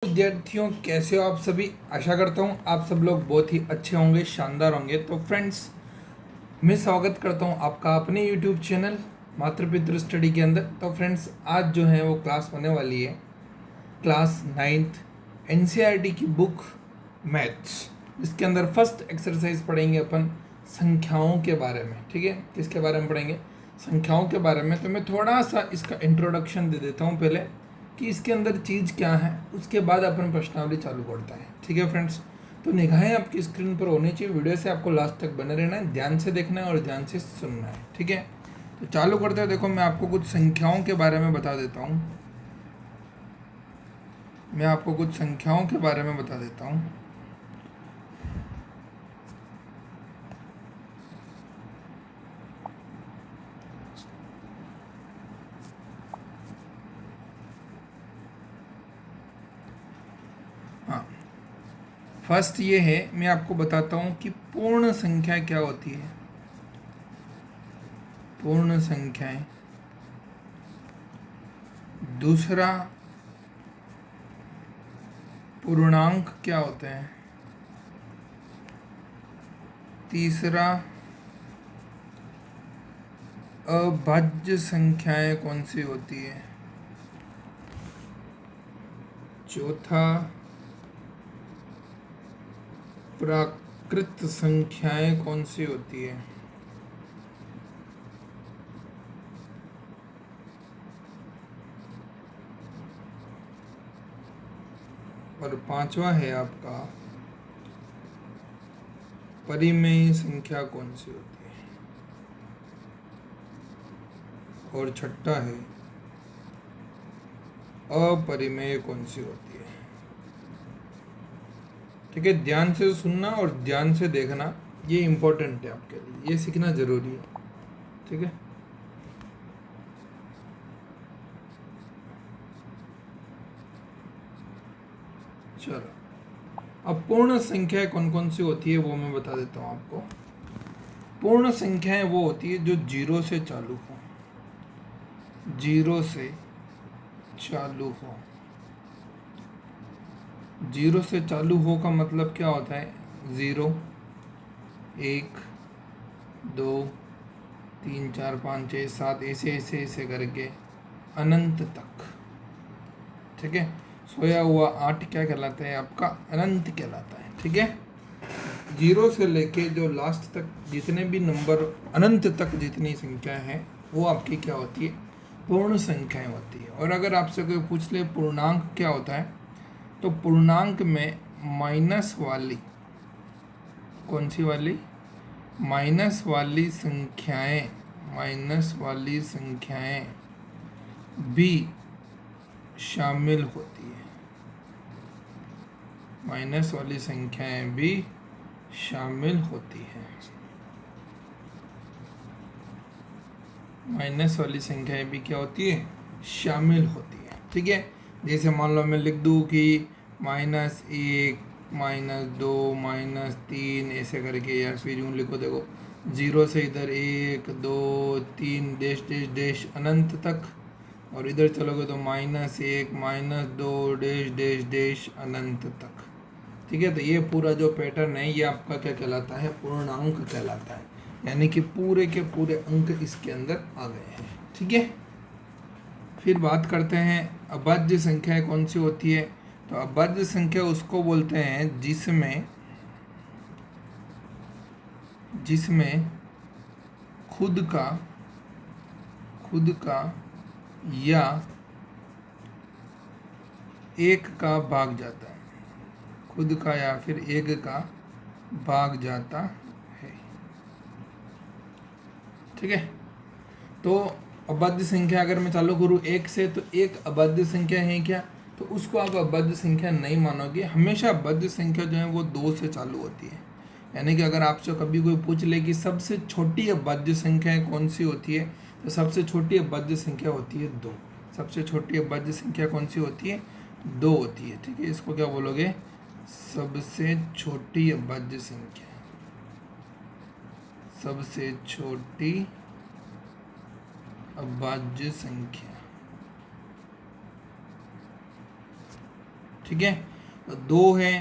विद्यार्थियों, कैसे हो आप सभी। आशा करता हूँ आप सब लोग बहुत ही अच्छे होंगे, शानदार होंगे। तो फ्रेंड्स, मैं स्वागत करता हूँ आपका अपने YouTube चैनल मातृ पितृ स्टडी के अंदर। तो फ्रेंड्स, आज जो है वो क्लास होने वाली है क्लास 9th NCERT की बुक मैथ्स। इसके अंदर फर्स्ट एक्सरसाइज पढ़ेंगे अपन संख्याओं के बारे में। ठीक है, किसके बारे में पढ़ेंगे? संख्याओं के बारे में। तो मैं थोड़ा सा इसका इंट्रोडक्शन दे देता हूँ पहले कि इसके अंदर चीज़ क्या है, उसके बाद अपन प्रश्नावली चालू करता है। ठीक है फ्रेंड्स, तो निगाहें आपकी स्क्रीन पर होनी चाहिए। वीडियो से आपको लास्ट तक बने रहना है, ध्यान से देखना है और ध्यान से सुनना है। ठीक है, तो चालू करते हैं। देखो, मैं आपको कुछ संख्याओं के बारे में बता देता हूँ। मैं आपको कुछ संख्याओं के बारे में बता देता हूँ। हाँ, फर्स्ट ये है, मैं आपको बताता हूँ कि पूर्ण संख्या क्या होती है। पूर्ण संख्याएं। दूसरा, पूर्णांक क्या होते हैं। तीसरा, अभाज्य संख्याएं कौन सी होती है। चौथा, प्राकृत संख्याएं कौन सी होती है। और पांचवा है आपका परिमेय संख्या कौन सी होती है। और छठा है अपरिमेय कौन सी होती है। ठीक है, ध्यान से सुनना और ध्यान से देखना, ये इम्पोर्टेंट है आपके लिए, ये सीखना जरूरी है। ठीक है, चलो अब पूर्ण संख्याएं कौन कौन सी होती है वो मैं बता देता हूँ आपको। पूर्ण संख्याएं वो होती है जो जीरो से चालू हो। जीरो से चालू हो। जीरो से चालू हो का मतलब क्या होता है? 0, 1, 2, 3, 4, 5, 6, 7, ऐसे ऐसे ऐसे करके अनंत तक। ठीक है, सोया हुआ 8 क्या कहलाता है? आपका अनंत कहलाता है। ठीक है, जीरो से लेके जो लास्ट तक जितने भी नंबर अनंत तक जितनी संख्या है वो आपकी क्या होती है? पूर्ण संख्याएं होती है। और अगर आपसे कोई पूछ ले पूर्णांक क्या होता है, तो पूर्णांक में माइनस वाली, कौन सी वाली? माइनस वाली संख्याएं, माइनस वाली संख्याएं भी शामिल होती है। माइनस वाली संख्याएं भी शामिल होती है। माइनस वाली संख्याएं भी क्या होती है? शामिल होती है। ठीक है, जैसे मान लो मैं लिख दूँ कि -1, -2, -3 ऐसे करके, या फिर यूँ लिखो, देखो जीरो से इधर 1, 2, 3 डैश डैश डैश अनंत तक, और इधर चलोगे तो -1, -2 डैश डैश डैश अनंत तक। ठीक है, तो ये पूरा जो पैटर्न है ये आपका क्या कहलाता है? पूर्णांक कहलाता है। यानी कि पूरे के पूरे अंक इसके अंदर आ गए हैं। ठीक है, फिर बात करते हैं अभाज्य संख्याएं कौन सी होती है। तो अभाज्य संख्या उसको बोलते हैं जिसमें खुद का या एक का भाग जाता है। खुद का या फिर एक का भाग जाता है। ठीक है, तो अभाज्य संख्या अगर मैं चालू करूँ 1 से, तो एक अभाज्य संख्या है क्या? तो उसको आप अभाज्य संख्या नहीं मानोगे। हमेशा अभाज्य संख्या जो है वो 2 से चालू होती है। यानी कि अगर आपसे कभी कोई पूछ ले कि सबसे छोटी अभाज्य संख्या कौन सी होती है, तो सबसे छोटी अभाज्य संख्या होती है 2। सबसे छोटी अभाज्य संख्या कौन सी होती है? 2 होती है। ठीक है, इसको क्या बोलोगे? सबसे छोटी अभाज्य संख्या। सबसे छोटी अभाज्य संख्या। ठीक है। दो है,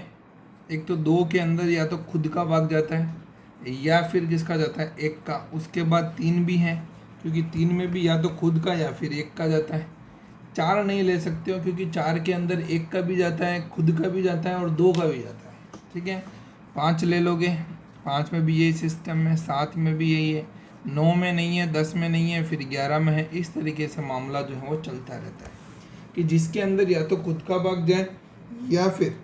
एक तो दो के अंदर या तो खुद का भाग जाता है या फिर किसका जाता है, एक का। उसके बाद तीन भी है, क्योंकि तीन में भी या तो खुद का या फिर एक का जाता है। चार नहीं ले सकते हो क्योंकि चार के अंदर एक का भी जाता है, खुद का भी जाता है और दो का भी जाता है, ठीक है। पाँच ले लोगे, पाँच में भी यही सिस्टम है, सात में भी यही है, नौ में नहीं है, दस में नहीं है, फिर ग्यारह में है। इस तरीके से मामला जो है वो चलता रहता है कि जिसके अंदर या तो खुद का भाग जाए या फिर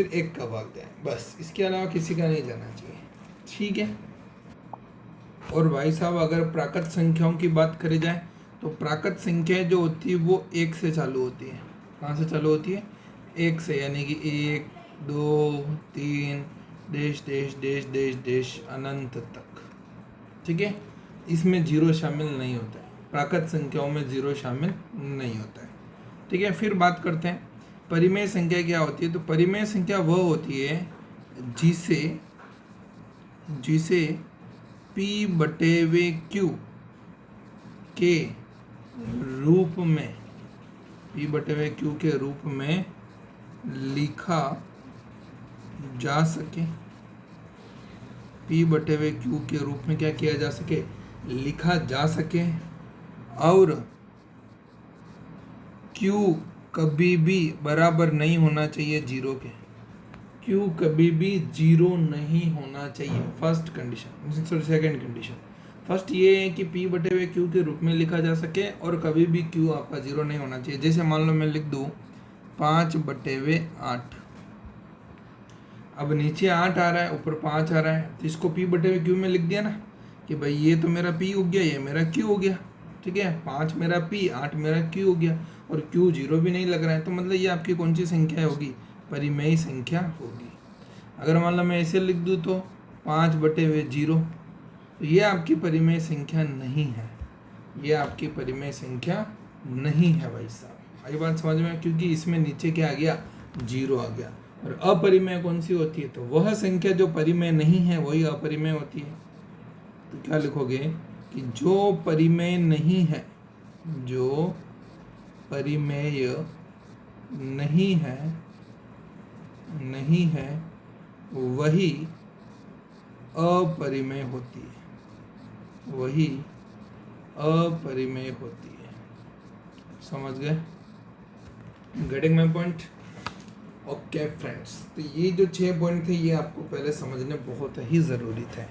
एक का भाग जाए, बस। इसके अलावा किसी का नहीं जाना चाहिए, ठीक है। और भाई साहब अगर प्राकृत संख्याओं की बात करी जाए तो प्राकृत संख्याएं जो होती है वो एक से चालू होती है। कहाँ से चालू होती है? एक से, यानी कि एक, दो, तीन, देश देश देश देश देश अनंत तक, ठीक है। इसमें जीरो शामिल नहीं होता है, प्राकृत संख्याओं में जीरो शामिल नहीं होता है, ठीक है। फिर बात करते हैं परिमेय संख्या क्या होती है। तो परिमेय संख्या वह होती है जिसे जिसे P बटे वे Q के रूप में, P बटे वे Q के रूप में लिखा जा सके। P बटे वे Q के रूप में क्या किया जा सके? लिखा जा सके। और Q कभी भी बराबर नहीं होना चाहिए जीरो के। Q कभी भी जीरो नहीं होना चाहिए, first condition. Sorry, second condition. First ये है कि P बटे हुए Q के रूप में लिखा जा सके और कभी भी Q आपका जीरो नहीं होना चाहिए। जैसे मान लो मैं लिख दूँ 5/8। अब नीचे 8 आ रहा है, ऊपर 5 आ रहा है, तो इसको P बटे हुए Q में लिख दिया ना कि भाई ये तो मेरा P हो गया, ये मेरा Q हो गया, ठीक है। 5 मेरा P, 8 मेरा Q हो गया, और Q जीरो भी नहीं लग रहा है, तो मतलब ये आपकी कौन सी संख्या होगी? परिमेय संख्या होगी। अगर मान लो मैं ऐसे लिख दूँ तो 5/0, तो ये आपकी परिमेय संख्या नहीं है, ये आपकी परिमेय संख्या नहीं है भाई साहब। आई बात समझ में? क्योंकि इसमें नीचे क्या आ गया? जीरो आ गया। और अपरिमेय कौन सी होती है? तो वह संख्या जो परिमेय नहीं है वही अपरिमेय होती है। तो क्या लिखोगे कि जो परिमेय नहीं है, जो परिमेय नहीं है वही अपरिमेय होती है, वही अपरिमेय होती है। समझ गए? Getting my point? Okay friends, तो ये जो 6 पॉइंट थे ये आपको पहले समझने बहुत ही ज़रूरी थे,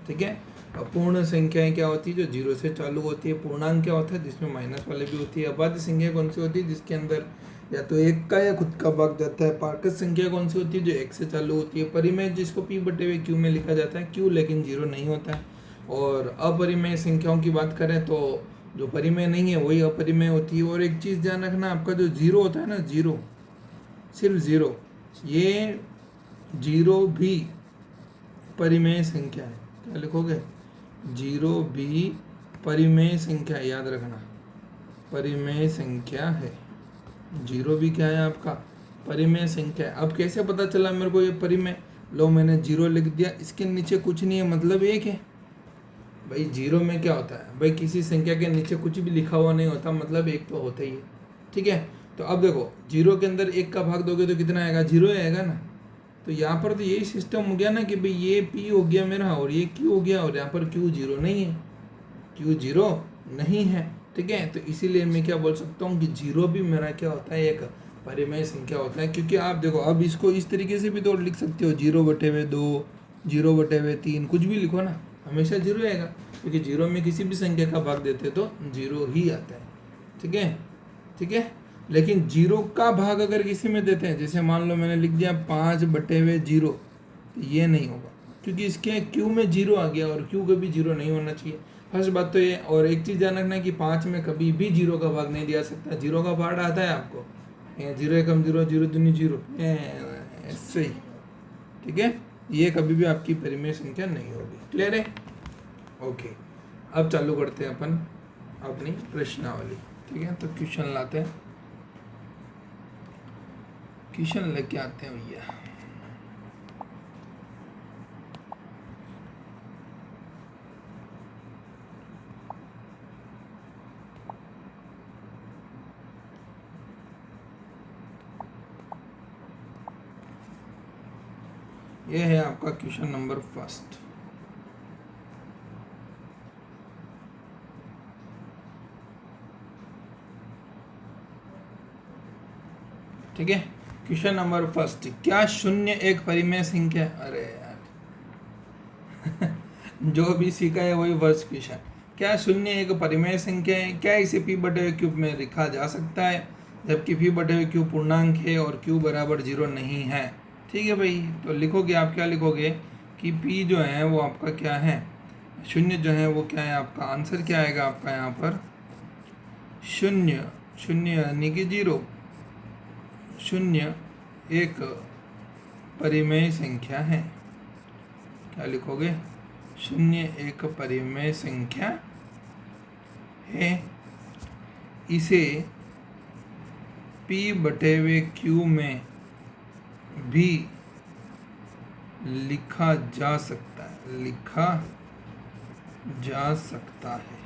ठीक है। अपूर्ण संख्याएं क्या होती है? जो जीरो से चालू होती है। पूर्णांक क्या होता है? जिसमें माइनस वाले भी होती है। अबाध्य संख्या कौन सी होती है? जिसके अंदर या तो एक का या खुद का भाग जाता है। प्राकृत संख्या कौन सी होती है? जो एक से चालू होती है। परिमेय जिसको P बटे हुए Q में लिखा जाता है, Q लेकिन जीरो नहीं होता है। और अपरिमेय संख्याओं की बात करें तो जो परिमेय नहीं है वही अपरिमेय होती है। और एक चीज़ ध्यान रखना, आपका जो जीरो होता है ना, जीरो, सिर्फ जीरो, ये जीरो भी परिमेय संख्या है। क्या लिखोगे? जीरो भी परिमेय संख्या है, याद रखना, परिमेय संख्या है। जीरो भी क्या है आपका? परिमेय संख्या है। अब कैसे पता चला मेरे को ये परिमेय? लो, मैंने जीरो लिख दिया, इसके नीचे कुछ नहीं है, मतलब एक है। भाई जीरो में क्या होता है? भाई किसी संख्या के नीचे कुछ भी लिखा हुआ नहीं होता, मतलब एक तो होता ही है, ठीक है। तो अब देखो, जीरो के अंदर एक का भाग दोगे तो कितना आएगा? जीरो ही आएगा ना। तो यहाँ पर तो यही सिस्टम हो गया ना कि भाई ये P हो गया मेरा और ये Q हो गया, और यहाँ पर Q जीरो नहीं है, Q जीरो नहीं है, ठीक है। तो इसीलिए मैं क्या बोल सकता हूँ कि जीरो भी मेरा क्या होता है? एक परिमेय संख्या होता है। क्योंकि आप देखो, अब इसको इस तरीके से भी तो लिख सकते हो, 0/2, 0/3, कुछ भी लिखो ना, हमेशा जीरो आएगा, क्योंकि जीरो में किसी भी संख्या का भाग देते तो जीरो ही आता है, ठीक है, ठीक है। लेकिन जीरो का भाग अगर किसी में देते हैं, जैसे मान लो मैंने लिख दिया 5/0, तो ये नहीं होगा, क्योंकि इसके Q में जीरो आ गया, और Q कभी जीरो नहीं होना चाहिए। फर्स्ट बात तो ये। और एक चीज़ ध्यान रखना कि 5 में कभी भी जीरो का भाग नहीं दिया सकता। जीरो का पार्ट आता है आपको, जीरो एकम जीरो, जीरो दूनी जीरो, ऐसे ही, ठीक है। ये कभी भी आपकी परिमेय संख्या नहीं होगी। क्लियर है? ओके, अब चालू करते हैं अपन अपनी प्रश्नावली, ठीक है। तो क्वेश्चन लाते हैं, क्वेश्चन लेके आते हैं भैया। ये है आपका क्वेश्चन नंबर फर्स्ट। ठीक है, क्वेश्चन नंबर फर्स्ट, क्या शून्य एक परिमेय संख्या? अरे यार जो भी सीखा है वही वर्ष क्वेश्चन। क्या शून्य एक परिमेय संख्या है? क्या इसे p बटे क्यूब में लिखा जा सकता है जबकि p बटे क्यूब पूर्णांक है और q बराबर 0 नहीं है? ठीक है भाई, तो लिखोगे आप, क्या लिखोगे कि p जो है वो आपका क्या है, शून्य जो है वो क्या है आपका, आंसर क्या आएगा आपका यहाँ पर शून्य, शून्य यानी कि 0। शून्य एक परिमेय संख्या है। क्या लिखोगे? शून्य एक परिमेय संख्या है। इसे p बटे हुए q में भी लिखा जा सकता है, लिखा जा सकता है।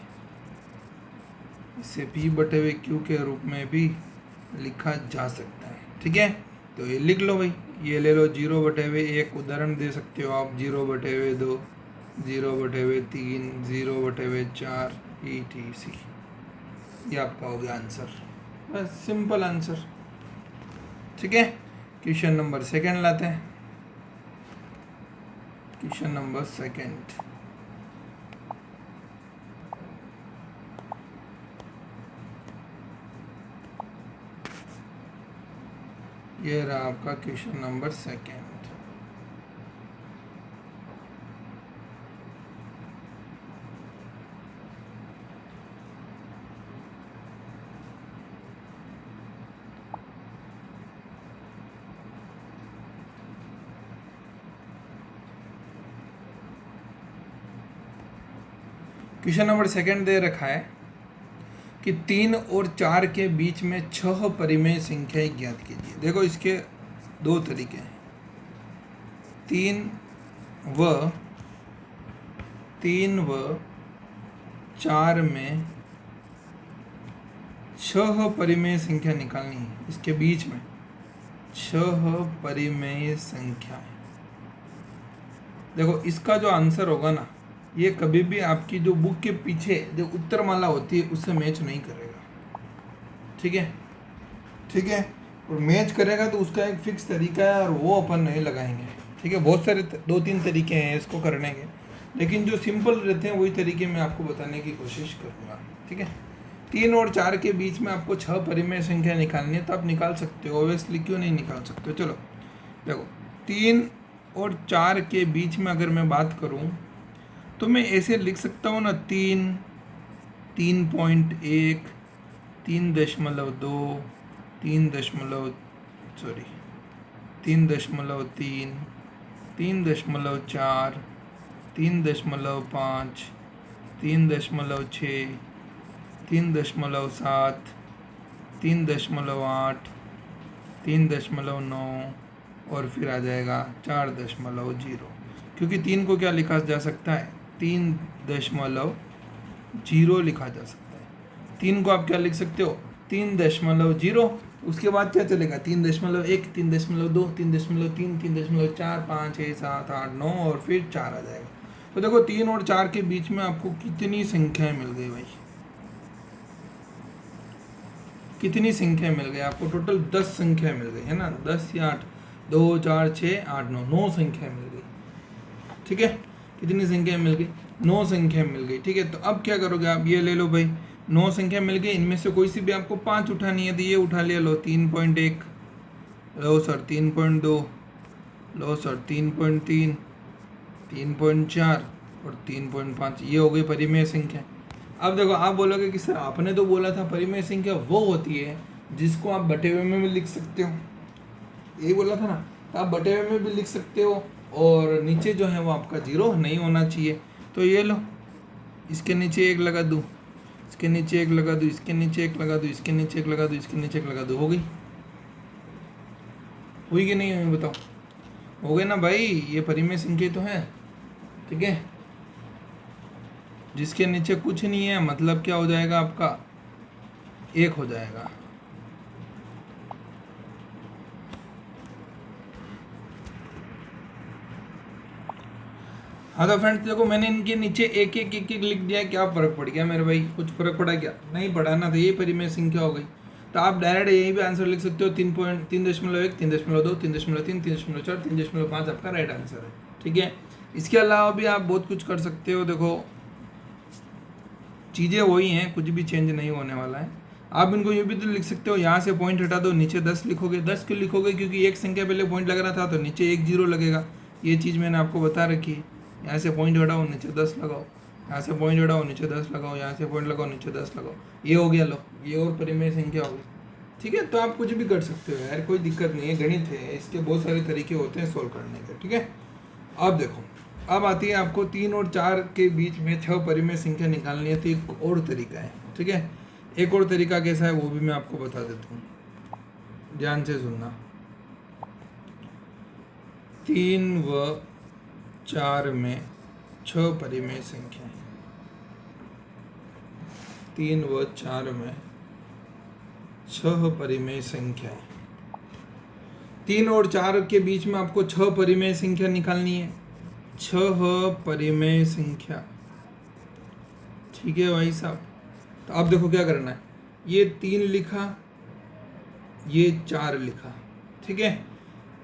इसे p बटे हुए q के रूप में भी लिखा जा सकता है। ठीक है, तो ये लिख लो भाई, ये ले लो 0/1, उदाहरण दे सकते हो आप 0/2, 0/3, 0/4 ETC। ये आपका हो गया आंसर, बस सिंपल आंसर। ठीक है, क्वेश्चन नंबर सेकंड लाते हैं। क्वेश्चन नंबर सेकंड, ये रहा आपका question number second. Question number second दे रखा है कि 3 और 4 के बीच में 6 परिमेय संख्याएं ज्ञात कीजिए। देखो इसके दो तरीके हैं, 3 व 4 में 6 परिमेय संख्या निकालनी है। इसके बीच में 6 परिमेय संख्या। देखो इसका जो आंसर होगा ना, ये कभी भी आपकी जो बुक के पीछे जो उत्तरमाला होती है उससे मैच नहीं करेगा। ठीक है, ठीक है, और मैच करेगा तो उसका एक फिक्स तरीका है और वो अपन नहीं लगाएंगे। ठीक है, बहुत सारे 2-3 तरीके हैं इसको करने के, लेकिन जो सिंपल रहते हैं वही तरीके मैं आपको बताने की कोशिश करूँगा। ठीक है, 3 और 4 के बीच में आपको 6 परिमेय संख्या निकालनी है, तो आप निकाल सकते हो, ओबियसली क्यों नहीं निकाल सकते हो। चलो देखो, 3 और 4 के बीच में अगर मैं बात करूँ तो मैं ऐसे लिख सकता हूँ ना, 3, 3.1, 3.2, 3 3.3, 3.4, 3.5, 3.6, 3.7, 3.8, 3.9 और फिर आ जाएगा 4.0, क्योंकि 3 को क्या लिखा जा सकता है, 3.0 लिखा जा सकता है। 3 को आप क्या लिख सकते हो, 3.0, उसके बाद क्या चलेगा, 3.1, 3.2, 3.3, 3.4, 5, 6, 7, 8, 9 और फिर 4 आ जाएगा। तो देखो 3 और 4 के बीच में आपको कितनी संख्याएं मिल गई भाई, कितनी संख्या मिल गई आपको? टोटल 10 संख्या मिल गई है ना, 10 या 8, 2, 4, 6, 8, 9 संख्या मिल गई। ठीक है, कितनी संख्या मिल गई? 9 संख्या मिल गई। ठीक है, तो अब क्या करोगे आप, ये ले लो भाई, 9 संख्या मिल गई, इनमें से कोई सी भी आपको 5 उठानी है तो ये उठा लिया, लो 3.1, लो सर 3.2, लो सर 3.3, 3.4 और 3.5, ये हो गई परिमेय संख्या। अब देखो आप बोलोगे कि सर आपने तो बोला था परिमेय संख्या वो होती है जिसको आप बटे हुए में भी लिख सकते हो, यही बोला था ना, तो आप बटे हुए में भी लिख सकते हो और नीचे जो है वो आपका 0 नहीं होना चाहिए। तो ये लो, इसके नीचे 1 लगा दूँ, इसके नीचे 1 लगा दूँ, इसके नीचे 1 लगा दूँ, इसके नीचे 1 लगा दूँ, इसके नीचे 1 लगा दूँ, हो गई? हुई कि नहीं हुई बताओ? हो गए ना भाई, ये परिमेय संख्या तो है। ठीक है, जिसके नीचे कुछ नहीं है मतलब क्या हो जाएगा आपका, 1 हो जाएगा। हाँ तो फ्रेंड्स देखो, मैंने इनके नीचे एक एक एक एक लिख दिया, क्या फ़र्क पड़ गया मेरे भाई? कुछ फ़र्क पड़ा क्या? नहीं पड़ा ना। तो ये परिमेय संख्या हो गई। तो आप डायरेक्ट यही भी आंसर लिख सकते हो, 3.1, 3.1, 3.2, 3.3, 3.4, 3.5 आपका राइट आंसर है। ठीक है, इसके अलावा भी आप बहुत कुछ कर सकते हो। देखो चीज़ें वही हैं, कुछ भी चेंज नहीं होने वाला है। आप इनको यूँ भी तो लिख सकते हो, यहाँ से पॉइंट हटा दो, नीचे 10 लिखोगे। 10 क्यों लिखोगे? क्योंकि एक संख्या पहले पॉइंट लग रहा था तो नीचे 1 0 लगेगा। ये चीज़ मैंने आपको बता रखी है। यहाँ से पॉइंट हटाओ, नीचे 10 लगाओ, यहाँ से पॉइंट हटाओ, नीचे 10 लगाओ, यहाँ से पॉइंट लगाओ, नीचे 10 लगाओ। ये हो गया, लो ये और परिमेय संख्या हो गई। ठीक है, तो आप कुछ भी कर सकते हो यार, कोई दिक्कत नहीं है। गणित है, इसके बहुत सारे तरीके होते हैं सोल्व करने के। ठीक है, अब देखो, अब आती है आपको 3 और 4 के बीच में 6 परिमेय संख्या निकालनी है। तो एक और तरीका है। ठीक है, एक और तरीका कैसा है वो भी मैं आपको बता देता हूँ, ध्यान से सुनना। 3 व 4 में 6 परिमेय संख्या है। 3 व 4 में 6 परिमेय संख्या है। 3 और 4 के बीच में आपको 6 परिमेय संख्या निकालनी है। 6 परिमेय संख्या। ठीक है भाई साहब, तो अब देखो क्या करना है। ये 3 लिखा, ये 4 लिखा। ठीक है,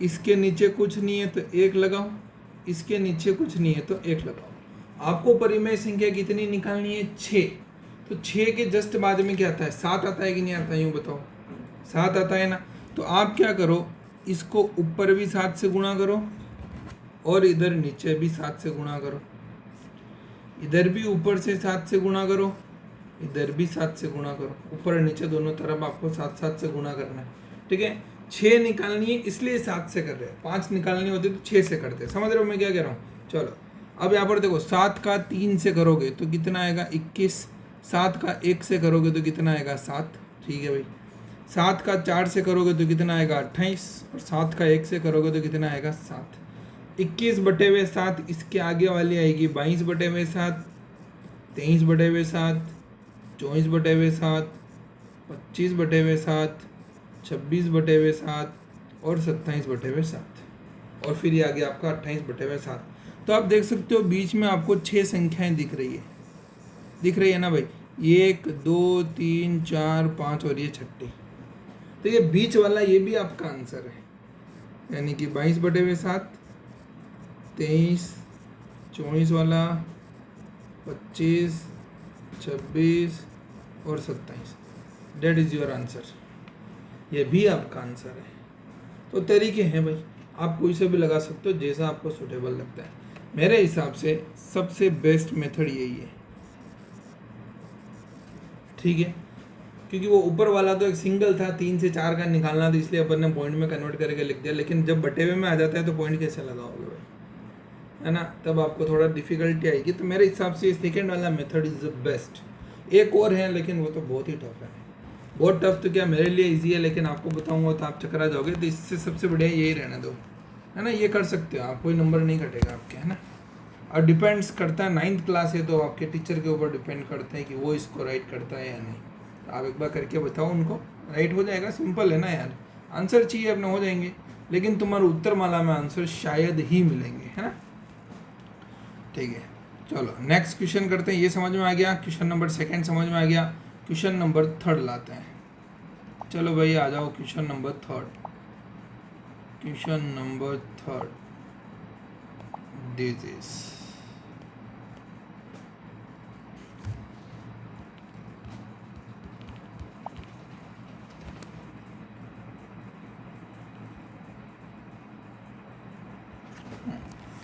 इसके नीचे कुछ नहीं है तो 1 लगाओ, इसके नीचे कुछ नहीं है तो 1 लगाओ। आपको परिमेय संख्या कितनी निकालनी है? 6। तो 6 के जस्ट बाद में क्या आता है? 7 आता है कि नहीं आता है? यूँ बताओ, 7 आता है ना। तो आप क्या करो, इसको ऊपर भी 7 से गुणा करो और इधर नीचे भी 7 से गुणा करो। इधर भी ऊपर से 7 से गुणा करो, इधर भी 7 से गुणा करो। ऊपर नीचे दोनों तरफ आपको 7 से गुणा करना है। ठीक है, 6 निकालनी है इसलिए 7 से कर रहे हैं। 5 निकालनी होती तो 6 से करते। समझ रहे हो मैं क्या कह रहा हूँ? चलो अब यहाँ पर देखो, 7 का 3 से करोगे तो कितना आएगा? 21। 7 का 1 से करोगे तो कितना आएगा? 7। ठीक है भाई, 7 का 4 से करोगे तो कितना आएगा? 28। और 7 का 1 से करोगे तो कितना आएगा? 7। 21/7, इसके आगे वाली आएगी 22/7, 23/7, 24/7, 25/7, 26/7 और 27/7, और फिर ये आ गया आपका 28/7। तो आप देख सकते हो बीच में आपको 6 संख्याएं दिख रही है। दिख रही है ना भाई? 1 2 3 4 5 और ये छठी। तो ये बीच वाला ये भी आपका आंसर है, यानी कि 22/7, 23, 24 वाला, 25, 26 और 27। That is your answer. ये भी आपका आंसर है। तो तरीके हैं भाई, आप कोई से भी लगा सकते हो जैसा आपको सूटेबल लगता है। मेरे हिसाब से सबसे बेस्ट मेथड यही है। ठीक है, क्योंकि वो ऊपर वाला तो एक सिंगल था, 3 से 4 का निकालना था, इसलिए अपन ने पॉइंट में कन्वर्ट करके लिख दिया। लेकिन जब बटे हुए में आ जाता है तो पॉइंट कैसे लगाओगे भाई, है ना? तब आपको थोड़ा डिफिकल्टी आएगी। तो मेरे हिसाब से सेकेंड वाला मेथड इज़ द बेस्ट। एक और है लेकिन वो तो बहुत ही टफ है। बहुत टफ तो क्या, मेरे लिए इजी है, लेकिन आपको बताऊंगा तो आप चकरा जाओगे। तो इससे सबसे बढ़िया यही रहने दो, है ना? ये कर सकते हो आप, कोई नंबर नहीं कटेगा आपके, है ना? और डिपेंड्स करता है, 9th क्लास है तो आपके टीचर के ऊपर डिपेंड करता है कि वो इसको राइट करता है या नहीं। तो आप एक बार करके बताओ उनको, राइट हो जाएगा। सिंपल है ना यार, आंसर चाहिए अपने हो जाएंगे। लेकिन तुम्हारे उत्तर माला में आंसर शायद ही मिलेंगे, है ना? ठीक है, चलो नेक्स्ट क्वेश्चन करते हैं। ये समझ में आ गया, क्वेश्चन नंबर 2 समझ में आ गया। क्वेश्चन नंबर 3 लाते हैं। चलो भाई आ जाओ, question number 3। Question number 3 this is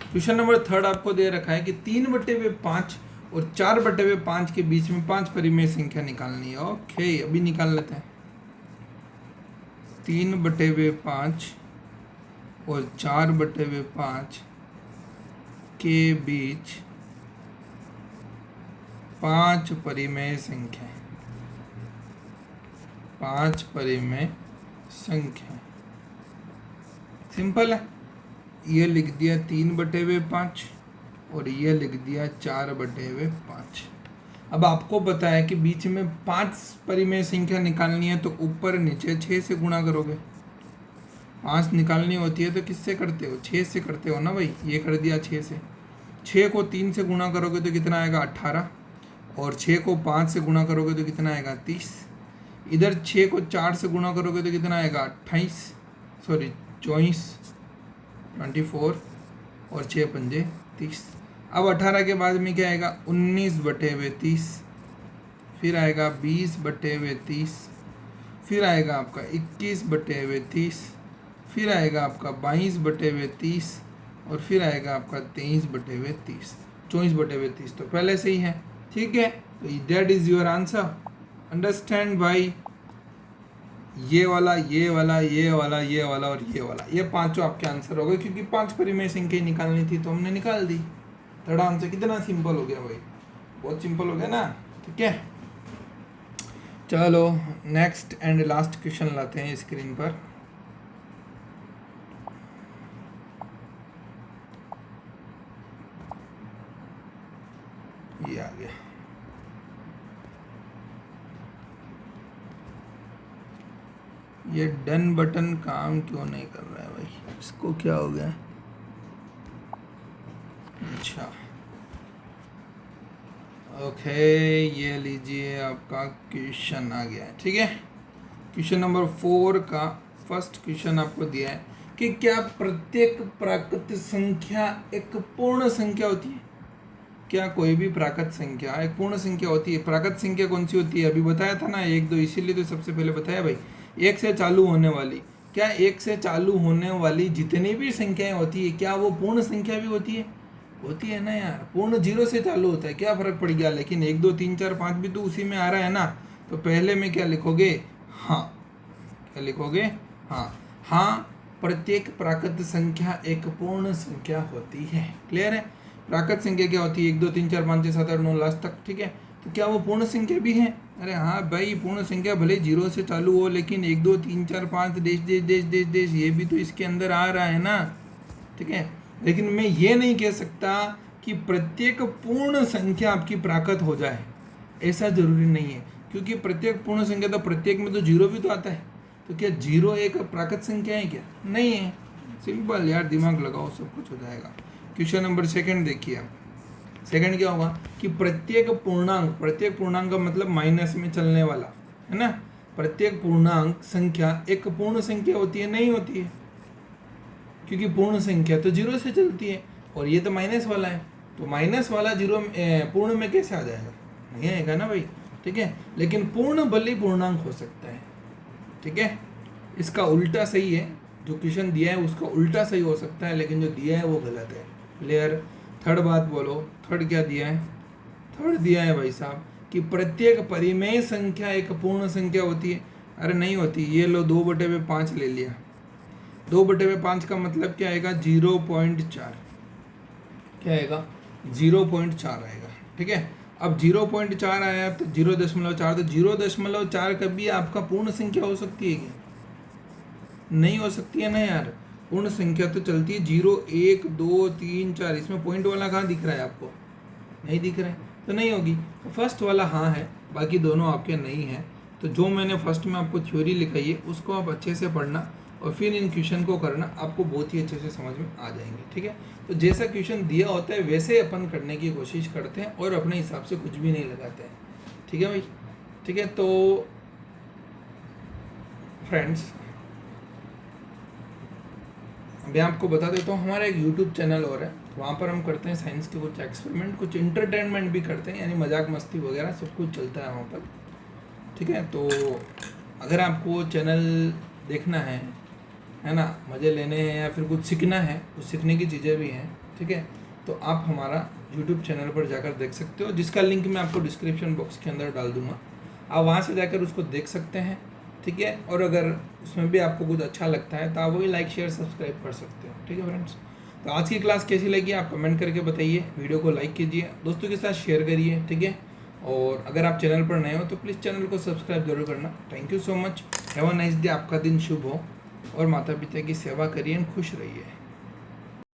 question number 3 आपको दे रखा है कि 3/5 और 4/5 के बीच में 5 परिमेय संख्या निकालनी है। ओके, अभी निकाल लेते हैं। 3/5 और 4/5 के बीच 5 परिमेय संख्या। 5 परिमेय संख्या सिंपल है। ये लिख दिया 3/5 और ये लिख दिया 4/5। अब आपको पता है कि बीच में 5 परिमेय संख्या निकालनी है, तो ऊपर नीचे 6 से गुणा करोगे। 5 निकालनी होती है तो किससे करते हो? 6 से करते हो ना भाई। ये कर दिया 6 से। 6 को 3 से गुणा करोगे तो कितना आएगा 18, और 6 को 5 से गुणा करोगे तो कितना आएगा 30। इधर 6 को 4 से गुणा करोगे तो कितना आएगा 24, और 6 पंजे 30। अब 18 के बाद में क्या आएगा 19/30, फिर आएगा 20/30, फिर आएगा आपका 21/30, फिर आएगा आपका 22/30, और फिर आएगा आपका 23/30, 24/30 तो पहले से ही है, ठीक है। तो that is your answer, understand भाई। ये वाला, ये वाला, ये वाला, ये वाला और ये वाला, ये पांचों आपके आंसर हो गए, क्योंकि 5 परिमेय संख्या निकालनी थी तो हमने निकाल दी। थर्ड आंसर कितना सिंपल हो गया भाई, बहुत सिंपल हो गया ना, ठीक है। चलो नेक्स्ट एंड लास्ट क्वेश्चन लाते हैं स्क्रीन पर। ये आ गया, ये डन बटन काम क्यों नहीं कर रहा है भाई, इसको क्या हो गया। अच्छा ओके, ये लीजिए आपका क्वेश्चन आ गया है, ठीक है। क्वेश्चन नंबर 4 का फर्स्ट क्वेश्चन आपको दिया है कि क्या प्रत्येक प्राकृत संख्या एक पूर्ण संख्या होती है। क्या कोई भी प्राकृत संख्या एक पूर्ण संख्या होती है। प्राकृत संख्या कौन सी होती है, अभी बताया था ना 1 2, इसीलिए तो सबसे पहले बताया भाई 1 से चालू होने वाली। क्या 1 से चालू होने वाली जितनी भी संख्याएं होती है क्या वो पूर्ण संख्या भी होती है। होती है ना यार, पूर्ण 0 से चालू होता है, क्या फर्क पड़ गया। लेकिन 1 2 3 4 5 भी तो उसी में आ रहा है ना, तो पहले में क्या लिखोगे, हाँ, क्या लिखोगे, हाँ। हाँ, प्रत्येक प्राकृत संख्या एक पूर्ण संख्या होती है। क्लियर है। प्राकृत संख्या क्या होती है, 1 2 3 4 5 6 7 8 9 लास्ट तक, ठीक है। तो क्या वो पूर्ण संख्या भी है। अरे हाँ भाई, पूर्ण संख्या भले 0 से चालू हो, लेकिन 1 2 3 4 5 देश देश देश देश देश ये भी तो इसके अंदर आ रहा है ना, ठीक है। लेकिन मैं ये नहीं कह सकता कि प्रत्येक पूर्ण संख्या आपकी प्राकृत हो जाए, ऐसा जरूरी नहीं है। क्योंकि प्रत्येक पूर्ण संख्या तो प्रत्येक में तो 0 भी तो आता है, तो क्या 0 एक प्राकृत संख्या है क्या, नहीं है। सिंपल यार, दिमाग लगाओ सब कुछ हो जाएगा। क्वेश्चन नंबर 2 देखिए आप। सेकंड क्या होगा कि प्रत्येक पूर्णांक का मतलब माइनस में चलने वाला है ना। प्रत्येक पूर्णांक संख्या एक पूर्ण संख्या होती है, नहीं होती है, क्योंकि पूर्ण संख्या तो 0 से चलती है और ये तो माइनस वाला है, तो माइनस वाला 0 पूर्ण में कैसे आ जाएगा, नहीं आएगा ना भाई, ठीक है। लेकिन पूर्ण भले पूर्णांक हो सकता है, ठीक है। इसका उल्टा सही है, जो क्वेश्चन दिया है उसका उल्टा सही हो सकता है, लेकिन जो दिया है वो गलत है। क्लियर। थर्ड बात बोलो, थर्ड क्या दिया है, थर्ड दिया है भाई साहब कि प्रत्येक परिमेय संख्या एक पूर्ण संख्या होती है। अरे नहीं होती, ये लो 2/5 ले लिया, 2/5 का मतलब क्या आएगा 0.4, क्या आएगा 0.4 आएगा, ठीक है। अब 0.4 आया तो 0.4, तो 0.4 कभी आपका पूर्ण संख्या हो सकती है क्या, नहीं हो सकती है ना यार। पूर्ण संख्या तो चलती है 0 1 2 3 4, इसमें पॉइंट वाला कहाँ दिख रहा है आपको, नहीं दिख रहा है, तो नहीं होगी। तो फर्स्ट वाला हाँ है, बाकी दोनों आपके नहीं हैं। तो जो मैंने फर्स्ट में आपको थ्योरी लिखाई है उसको आप अच्छे से पढ़ना और फिर इन क्वेश्चन को करना, आपको बहुत ही अच्छे से समझ में आ जाएंगे, ठीक है। तो जैसा क्वेश्चन दिया होता है वैसे अपन करने की कोशिश करते हैं और अपने हिसाब से कुछ भी नहीं लगाते हैं, ठीक है भाई, ठीक है। तो फ्रेंड्स, मैं आपको बता देता हूँ हमारा एक यूट्यूब चैनल और है, वहाँ पर हम करते हैं साइंस के कुछ एक्सपेरिमेंट, कुछ इंटरटेनमेंट भी करते हैं, यानी मजाक मस्ती वगैरह सब कुछ चलता है वहाँ पर, ठीक है। तो अगर आपको चैनल देखना है ना, मज़े लेने हैं या फिर कुछ सीखना है, कुछ सीखने की चीज़ें भी हैं, ठीक है, तो आप हमारा यूट्यूब चैनल पर जाकर देख सकते हो, जिसका लिंक मैं आपको डिस्क्रिप्शन बॉक्स के अंदर डाल दूँगा। आप वहाँ से जाकर उसको देख सकते हैं, ठीक है। और अगर उसमें भी आपको कुछ अच्छा लगता है तो आप वही लाइक शेयर सब्सक्राइब कर सकते हो, ठीक है फ्रेंड्स। तो आज की क्लास कैसी लगी आप कमेंट करके बताइए, वीडियो को लाइक कीजिए, दोस्तों के साथ शेयर करिए, ठीक है। और अगर आप चैनल पर नए हो तो प्लीज़ चैनल को सब्सक्राइब जरूर करना। Thank you so much, have a nice day, आपका दिन शुभ हो और माता पिता की सेवा करिए, खुश रहिए।